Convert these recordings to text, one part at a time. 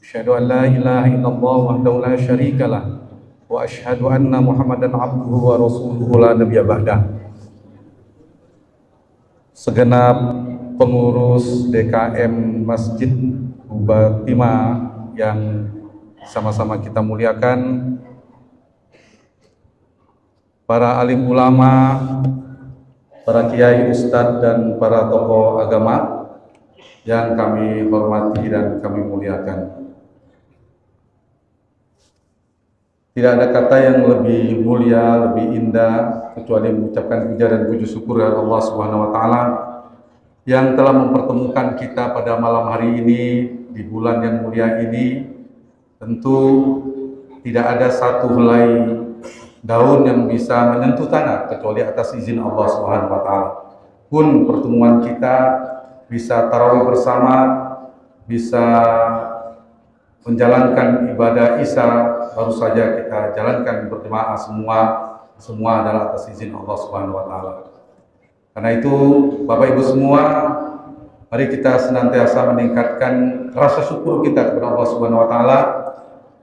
Asyhadu an la ilaha illallah wahdahu la syarikalah wa asyhadu anna Muhammadan abduhu wa rasuluhu la nabiyya ba'dah. Segenap pengurus DKM Masjid Qubatimah yang sama-sama kita muliakan, para alim ulama, para kiai, ustadz, dan para tokoh agama yang kami hormati dan kami muliakan. Tidak ada kata yang lebih mulia, lebih indah kecuali mengucapkan puja dan puji syukur kepada Allah Subhanahu wa taala yang telah mempertemukan kita pada malam hari ini di bulan yang mulia ini. Tentu tidak ada satu helai daun yang bisa menyentuh tanah kecuali atas izin Allah Subhanahu wa taala. Pun pertemuan kita bisa tarawih bersama, bisa menjalankan ibadah Isya, baru saja kita jalankan berjemaah semua adalah atas izin Allah Subhanahu wa taala. Karena itu, Bapak Ibu semua, mari kita senantiasa meningkatkan rasa syukur kita kepada Allah Subhanahu wa taala,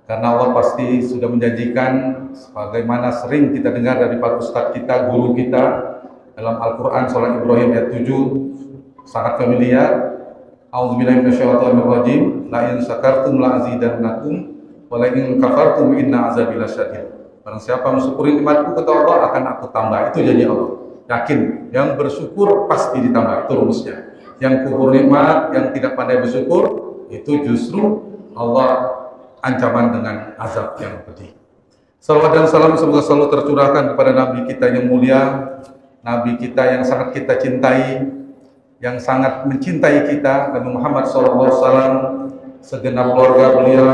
karena Allah pasti sudah menjanjikan sebagaimana sering kita dengar dari para ustadz kita, guru kita dalam Al-Qur'an surah Ibrahim ayat 7, sangat familiar. A'udzubillahi minasyaitonirrajim. La in syakartum la azidannakum wa la in kafartum inna azabi lasyadid. Barang siapa mensyukuri nikmatku kata Allah, akan aku tambah. Itu janji Allah. Yakin, yang bersyukur pasti ditambah. Itu rumusnya. Yang kufur nikmat, yang tidak pandai bersyukur, itu justru Allah ancaman dengan azab yang pedih. Salawat dan salam semoga selalu tercurahkan kepada Nabi kita yang mulia, Nabi kita yang sangat kita cintai, yang sangat mencintai kita, Nabi Muhammad SAW, segenap keluarga beliau,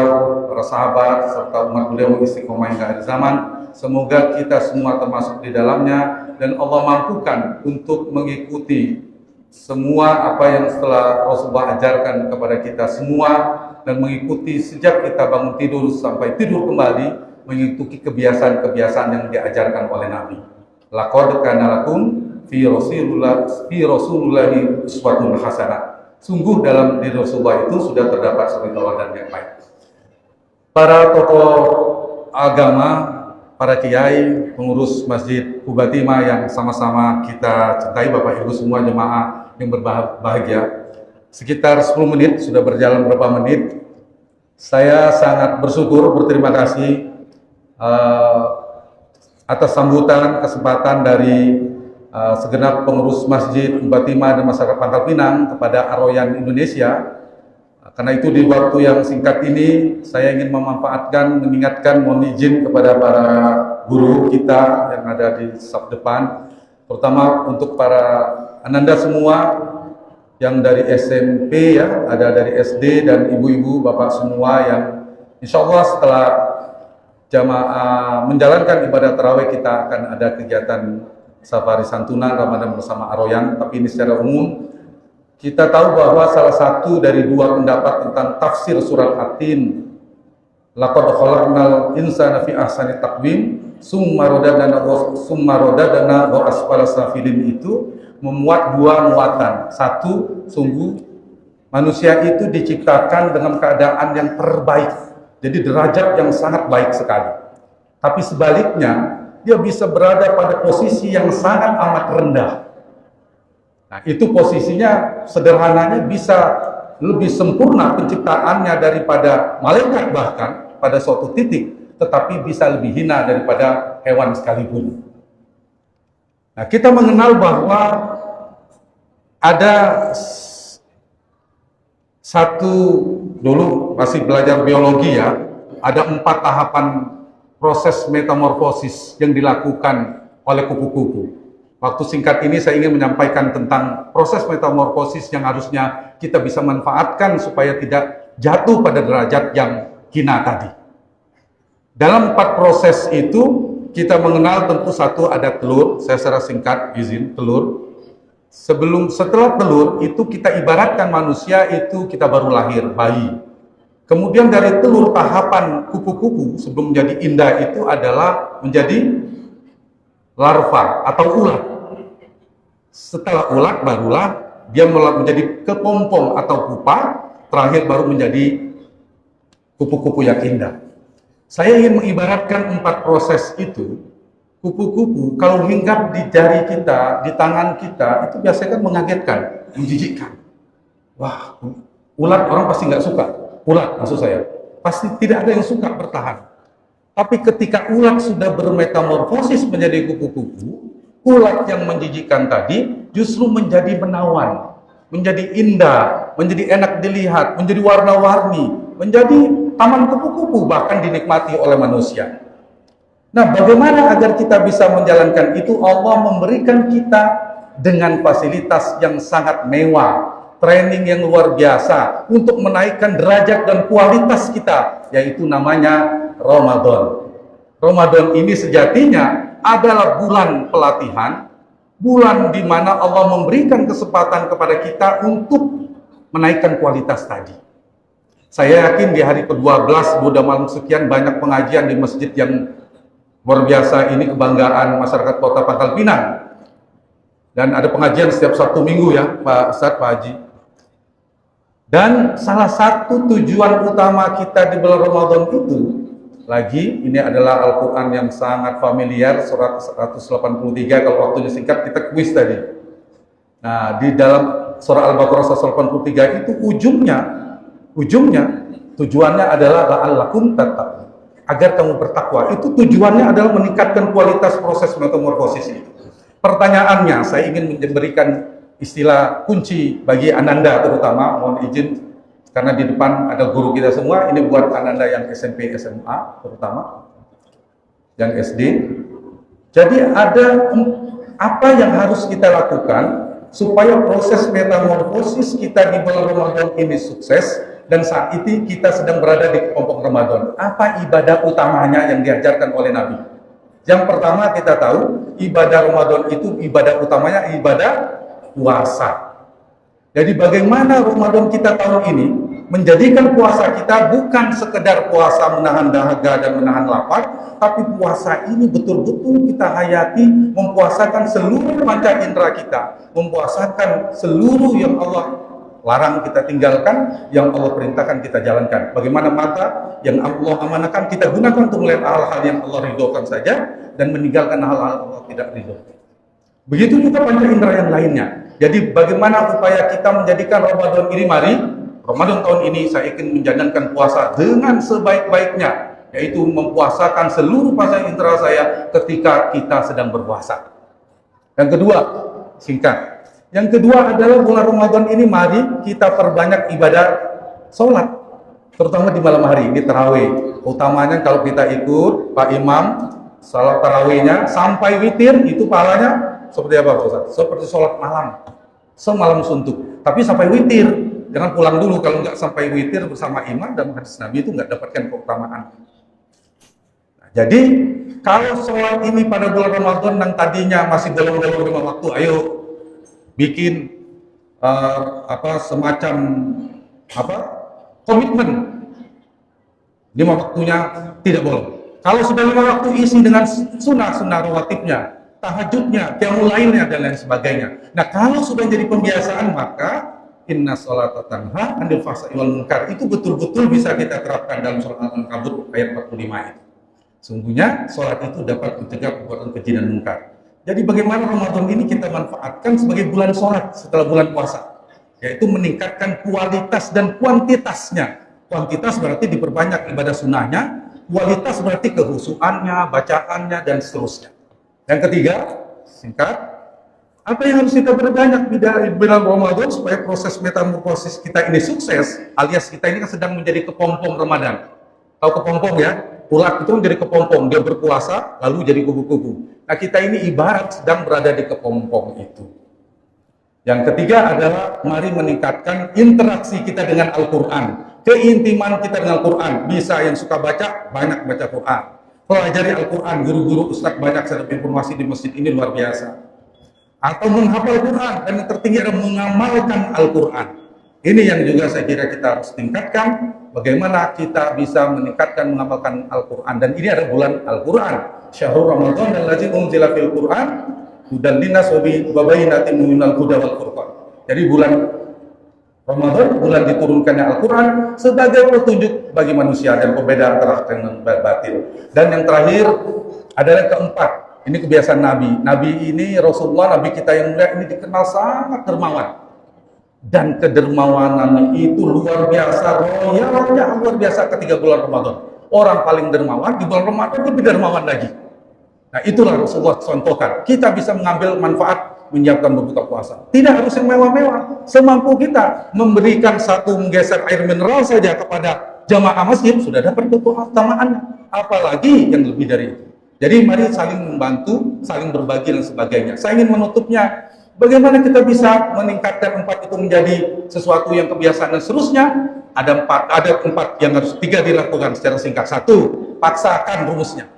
para sahabat, serta umat beliau istiqomah hingga akhir zaman. Semoga kita semua termasuk di dalamnya, dan Allah mampukan untuk mengikuti semua apa yang setelah Rasulullah ajarkan kepada kita semua, dan mengikuti sejak kita bangun tidur sampai tidur kembali, mengikuti kebiasaan-kebiasaan yang diajarkan oleh Nabi. Laqad kana lakum fi Rasulillahi uswatun hasanah. Sungguh dalam diri Rasulullah itu sudah terdapat suri tauladan yang baik. Para tokoh agama, para kiai, pengurus Masjid Qubatimah yang sama-sama kita cintai, Bapak Ibu semua jemaah yang berbahagia. Sekitar 10 menit, sudah berjalan berapa menit. Saya sangat bersyukur, berterima kasih atas sambutan, kesempatan dari segenap pengurus Masjid Qubatimah dan masyarakat Pangkal Pinang kepada Aroyan Indonesia. Karena itu di waktu yang singkat ini saya ingin memanfaatkan, mengingatkan, mohon izin kepada para guru kita yang ada di saf depan, terutama untuk para ananda semua yang dari SMP ya, ada dari SD dan ibu-ibu, bapak semua yang insya Allah setelah jamaah menjalankan ibadah tarawih kita akan ada kegiatan safari santunan Ramadan bersama Aroyan. Tapi ini secara umum kita tahu bahwa salah satu dari dua pendapat tentang tafsir surat At-Tin, laqad khalaqnal insana fi ahsani taqwim summa radadna wa asfala safilin, itu memuat dua muatan. Satu, sungguh manusia itu diciptakan dengan keadaan yang terbaik, jadi derajat yang sangat baik sekali. Tapi sebaliknya, dia bisa berada pada posisi yang sangat amat rendah. Nah, itu posisinya sederhananya bisa lebih sempurna penciptaannya daripada malaikat bahkan pada suatu titik, tetapi bisa lebih hina daripada hewan sekalipun. Nah, kita mengenal bahwa ada satu, dulu masih belajar biologi ya, ada 4 tahapan proses metamorfosis yang dilakukan oleh kupu-kupu. Waktu singkat ini saya ingin menyampaikan tentang proses metamorfosis yang harusnya kita bisa manfaatkan supaya tidak jatuh pada derajat yang hina tadi. Dalam 4 proses itu kita mengenal tentu satu ada telur. Saya secara singkat izin telur. Setelah telur itu kita ibaratkan manusia itu kita baru lahir, bayi. Kemudian dari telur, tahapan kupu-kupu sebelum menjadi indah itu adalah menjadi larva atau ulat. Setelah ulat barulah dia menjadi kepompong atau pupa, terakhir baru menjadi kupu-kupu yang indah. Saya ingin mengibaratkan 4 proses itu. Kupu-kupu kalau hinggap di jari kita, di tangan kita, itu biasanya kan mengagetkan, menjijikkan. Wah, ulat orang pasti nggak suka. Ulat maksud saya. Pasti tidak ada yang suka bertahan. Tapi ketika ulat sudah bermetamorfosis menjadi kupu-kupu, ulat yang menjijikkan tadi justru menjadi menawan, menjadi indah, menjadi enak dilihat, menjadi warna-warni, menjadi taman kupu-kupu, bahkan dinikmati oleh manusia. Nah, bagaimana agar kita bisa menjalankan itu? Allah memberikan kita dengan fasilitas yang sangat mewah, training yang luar biasa untuk menaikkan derajat dan kualitas kita, yaitu namanya Ramadan. Ramadan ini sejatinya adalah bulan pelatihan, bulan di mana Allah memberikan kesempatan kepada kita untuk menaikkan kualitas tadi. Saya yakin di hari ke-12 Buddha malam sekian banyak pengajian di masjid yang luar biasa ini, kebanggaan masyarakat Kota Pangkal Pinang. Dan ada pengajian setiap Sabtu Minggu ya, Pak Ustadz, Pak Haji. Dan salah satu tujuan utama kita di bulan Ramadan itu, lagi ini adalah Al-Quran yang sangat familiar, surat 183, kalau waktunya singkat kita kuis tadi. Nah, di dalam surah Al-Baqarah 183 itu ujungnya tujuannya adalah la'allakum tattaqun, agar kamu bertakwa. Itu tujuannya adalah meningkatkan kualitas proses metamorfosis itu. Pertanyaannya, saya ingin memberikan istilah kunci bagi Ananda terutama, mohon izin karena di depan ada guru kita semua, ini buat Ananda yang SMP, SMA terutama, yang SD. Jadi ada apa yang harus kita lakukan supaya proses metamorfosis kita di bulan Ramadan ini sukses, dan saat itu kita sedang berada di kelompok Ramadan. Apa ibadah utamanya yang diajarkan oleh Nabi? Yang pertama kita tahu, ibadah Ramadan itu ibadah utamanya ibadah puasa. Jadi bagaimana Ramadan kita tahun ini menjadikan puasa kita bukan sekedar puasa menahan dahaga dan menahan lapar, tapi puasa ini betul-betul kita hayati, mempuasakan seluruh panca indera kita, mempuasakan seluruh yang Allah larang kita tinggalkan, yang Allah perintahkan kita jalankan. Bagaimana mata yang Allah amanahkan kita gunakan untuk melihat hal-hal yang Allah ridhokan saja, dan meninggalkan hal-hal yang Allah tidak ridhokan. Begitu juga panca indera yang lainnya. Jadi bagaimana upaya kita menjadikan Ramadan ini, mari Ramadan tahun ini saya ingin menjalankan puasa dengan sebaik-baiknya, yaitu mempuasakan seluruh panca indera saya ketika kita sedang berpuasa. Yang kedua, singkat. Yang kedua adalah bulan Ramadan ini mari kita perbanyak ibadah sholat, terutama di malam hari, ini tarawih. Utamanya kalau kita ikut Pak Imam salat tarawihnya sampai witir, itu pahalanya seperti apa Pak Ustaz? Seperti sholat malam, semalam suntuk. Tapi sampai witir, jangan pulang dulu. Kalau nggak sampai witir bersama imam dan hadis Nabi itu nggak dapatkan keutamaan. Nah, jadi kalau sholat ini pada bulan Ramadan yang tadinya masih bolong-bolong 5 waktu, ayo bikin semacam komitmen 5 waktunya tidak bolong. Kalau sudah 5 waktu isi dengan sunnah rawatibnya, tahajudnya, qiyamul lailnya dan lain sebagainya. Nah, kalau sudah jadi pembiasaan, maka inna sholata tanha 'anil fahsya'i wal munkar itu betul-betul bisa kita terapkan dalam surah Al-Ankabut ayat 45 itu. Sungguhnya sholat itu dapat mencegah perbuatan keji dan munkar. Jadi bagaimana Ramadan ini kita manfaatkan sebagai bulan sholat setelah bulan puasa, yaitu meningkatkan kualitas dan kuantitasnya. Kuantitas berarti diperbanyak ibadah sunnahnya, kualitas berarti kehusuannya, bacaannya, dan seterusnya. Yang ketiga, singkat, apa yang harus kita perbanyak di bulan Ramadan supaya proses metamorfosis kita ini sukses, alias kita ini kan sedang menjadi kepompong Ramadan. Tahu kepompong ya? Ulat itu menjadi kepompong, dia berpuasa lalu jadi kubu-kubu. Nah, kita ini ibarat sedang berada di kepompong itu. Yang ketiga adalah mari meningkatkan interaksi kita dengan Al-Quran, keintiman kita dengan Al-Quran. Bisa yang suka baca, banyak baca Quran. Pelajari Al-Quran, guru-guru ustadz banyak serap informasi di masjid ini luar biasa. Atau menghafal Al-Quran, dan yang tertinggi adalah mengamalkan Al-Quran. Ini yang juga saya kira kita harus tingkatkan, bagaimana kita bisa meningkatkan mengamalkan Al-Quran. Dan ini adalah bulan Al-Quran. Syahrul Ramadan allazi unzila fil Quran hudan linnas wa bayyinatin minal huda wal furqan. Jadi bulan Ramadan, bulan diturunkannya Al-Quran sebagai petunjuk bagi manusia dan pembeda antara hak dan batil. Dan yang terakhir adalah keempat, ini kebiasaan Nabi. Nabi ini, Rasulullah, Nabi kita yang mulia ini dikenal sangat dermawan. Dan kedermawanannya itu luar biasa, royalnya luar biasa ketika bulan Ramadan. Orang paling dermawan di bulan Ramadan lebih dermawan lagi. Nah, itulah Rasulullah contohkan. Kita bisa mengambil manfaat menyiapkan berbuka puasa. Tidak harus yang mewah-mewah. Semampu kita memberikan menggeser air mineral saja kepada jamaah masjid, sudah dapat keutamaan. Apalagi yang lebih dari itu. Jadi mari saling membantu, saling berbagi dan sebagainya. Saya ingin menutupnya, bagaimana kita bisa meningkatkan 4 itu menjadi sesuatu yang kebiasaan dan seterusnya. Ada 4 yang harus 3 dilakukan secara singkat. 1, paksakan rumusnya.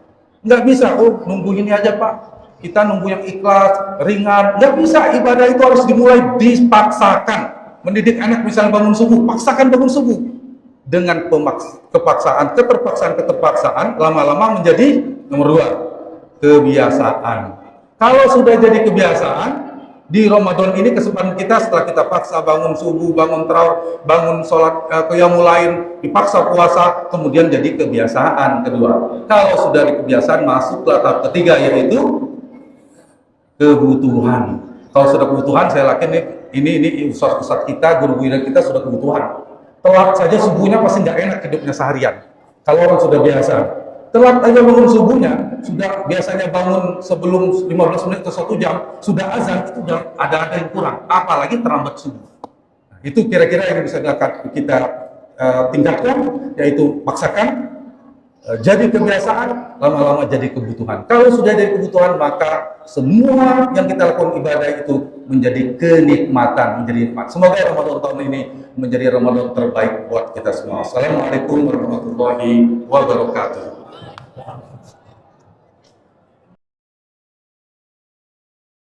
Nggak bisa, nunggu ini aja Pak. Kita nunggu yang ikhlas, ringan. Nggak bisa, ibadah itu harus dimulai dipaksakan. Mendidik anak misalnya bangun subuh, paksakan bangun subuh. Dengan keterpaksaan, lama-lama menjadi nomor 2, kebiasaan. Kalau sudah jadi kebiasaan, di Ramadan ini kesempatan kita setelah kita paksa bangun subuh, bangun tarawih, bangun sholat qiyamul lail, dipaksa puasa, kemudian jadi kebiasaan kedua. Kalau sudah di kebiasaan, masuklah tahap ketiga, yaitu kebutuhan. Kalau sudah kebutuhan, saya yakin ini ustaz-ustaz kita, guru-guru kita sudah kebutuhan. Telat saja subuhnya pasti nggak enak hidupnya seharian. Kalau orang sudah biasa, telat aja bangun subuhnya, sudah biasanya bangun sebelum 15 menit atau 1 jam, sudah azan, itu ada yang kurang. Apalagi terlambat subuh. Nah, itu kira-kira yang bisa kita tingkatkan, yaitu paksakan, jadi kebiasaan, lama-lama jadi kebutuhan. Kalau sudah jadi kebutuhan, maka semua yang kita lakukan ibadah itu menjadi kenikmatan, menjadi nikmat. Semoga Ramadan tahun ini menjadi Ramadan terbaik buat kita semua. Assalamualaikum warahmatullahi wabarakatuh.